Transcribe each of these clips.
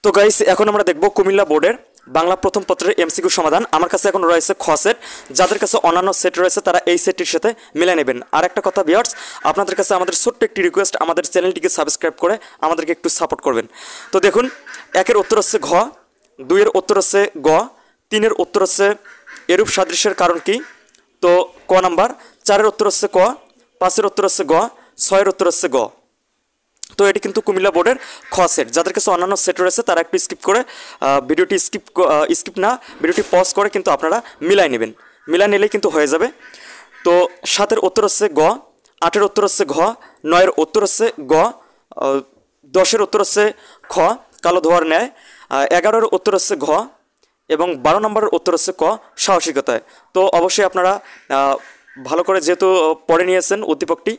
তো গাইস এখন আমরা দেখব কুমিল্লা বোর্ডের বাংলা প্রথম পত্রের এমসিকিউ সমাধান। আমার কাছে এখন রয়েছে খ সেট, যাদের কাছে অন্যান্য সেট রয়েছে তারা এই সেটটির সাথে মিলাই নেবেন। আর একটা কথা ভিউয়ার্স, আপনাদের কাছে আমাদের ছোট্ট একটি রিকোয়েস্ট, আমাদের চ্যানেলটিকে সাবস্ক্রাইব করে আমাদেরকে একটু সাপোর্ট করবেন। তো দেখুন, একের উত্তর হচ্ছে ঘ, দুইয়ের উত্তর হচ্ছে গ, তিনের উত্তর হচ্ছে এরূপ সাদৃশ্যের কারণ কি, তো ক নাম্বার, চারের উত্তর হচ্ছে ক, পাঁচের উত্তর হচ্ছে গ, ছয়ের উত্তর হচ্ছে গ। তো এটি কিন্তু কুমিল্লা বোর্ডের খ সেট। যাদের কাছে অন্যান্য সেট রয়েছে তারা একটু স্কিপ করে ভিডিওটি স্কিপ না ভিডিওটি পজ করে কিন্তু আপনারা মিলাই নেবেন, মিলাই নিলেই কিন্তু হয়ে যাবে। তো সাতের উত্তর হচ্ছে গ, আটের উত্তর হচ্ছে ঘ, নয়ের উত্তর হচ্ছে গ, দশের উত্তর হচ্ছে খ কালো ধোয়ার ন্যায়, 11-এর উত্তর হচ্ছে ঘ এবং 12 নম্বরের উত্তর হচ্ছে ক সাহসিকতায়। তো অবশ্যই আপনারা ভালো করে যেহেতু পড়ে নিয়েছেন উদ্দীপকটি,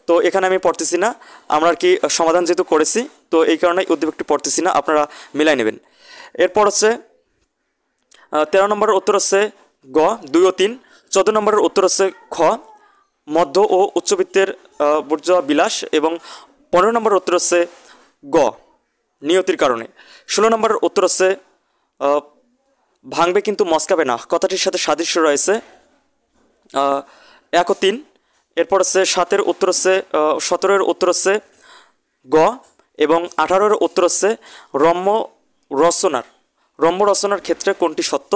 তো এখানে আমি পড়তেছি না, আমরা আর কি সমাধান যেহেতু করেছি তো এই কারণে উদ্দীপকটি পড়তেছি না, আপনারা মিলাই নেবেন। এরপর হচ্ছে 13 নম্বরের উত্তর হচ্ছে গ, 2 ও 3, 14 নম্বরের উত্তর হচ্ছে খ মধ্য ও উচ্চবিত্তের বুর্জোয়া বিলাস এবং 15 নম্বরের উত্তর হচ্ছে গ নিয়তির কারণে। 16 নম্বরের উত্তর হচ্ছে ভাঙবে কিন্তু মস্কাবে না, কথাটির সাথে সাদৃশ্য রয়েছে 1 ও 3। এরপর হচ্ছে 7-এর উত্তর হচ্ছে 17-এর উত্তর হচ্ছে গ এবং 18-এর উত্তর হচ্ছে রম্য রচনার ক্ষেত্রে কোনটি সত্য,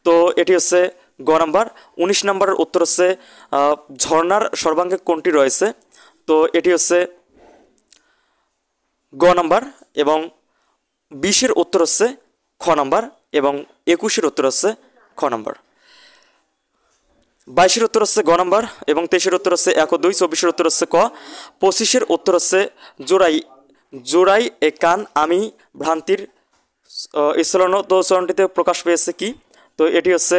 তো এটি হচ্ছে গ নাম্বার। 19 নম্বরের উত্তর হচ্ছে ঝর্ণার সর্বাঙ্গে কোনটি রয়েছে, তো এটি হচ্ছে গ নাম্বার এবং 20-এর উত্তর হচ্ছে খ নাম্বার এবং 21-এর উত্তর হচ্ছে খ নাম্বার। 22-এর উত্তর হচ্ছে গ নাম্বার এবং 23-এর উত্তর হচ্ছে 1 ও 2, 24-এর উত্তর হচ্ছে ক, 25-এর উত্তর হচ্ছে জোড়াই এ কান আমি ভ্রান্তির চরণটিতে প্রকাশ পেয়েছে কি, তো এটি হচ্ছে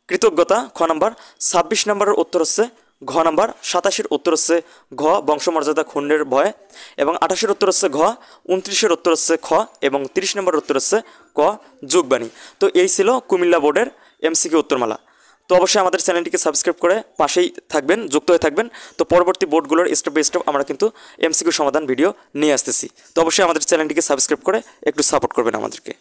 কৃতজ্ঞতা খ নাম্বার। 26 নম্বরের উত্তর হচ্ছে ঘ নাম্বার। 27-এর উত্তর হচ্ছে ঘ বংশমর্যাদা খণ্ডের ভয় এবং 28-এর উত্তর হচ্ছে ঘ, 29-এর উত্তর হচ্ছে খ এবং 30 নম্বরের উত্তর হচ্ছে ক যোগবাণী। তো এই ছিল কুমিল্লা বোর্ডের এমসিকিউ উত্তরমালা। তো অবশ্যই আমাদের চ্যানেলটিকে সাবস্ক্রাইব করে পাশেই থাকবেন, যুক্ত হয়ে থাকবেন। তো পরবর্তী বোর্ডগুলোর স্টেপ বাই স্টেপ আমরা কিন্তু এমসিকিউ সমাধান ভিডিও নিয়ে আসতেছি। তো অবশ্যই আমাদের চ্যানেলটিকে সাবস্ক্রাইব করে একটু সাপোর্ট করবেন আমাদেরকে।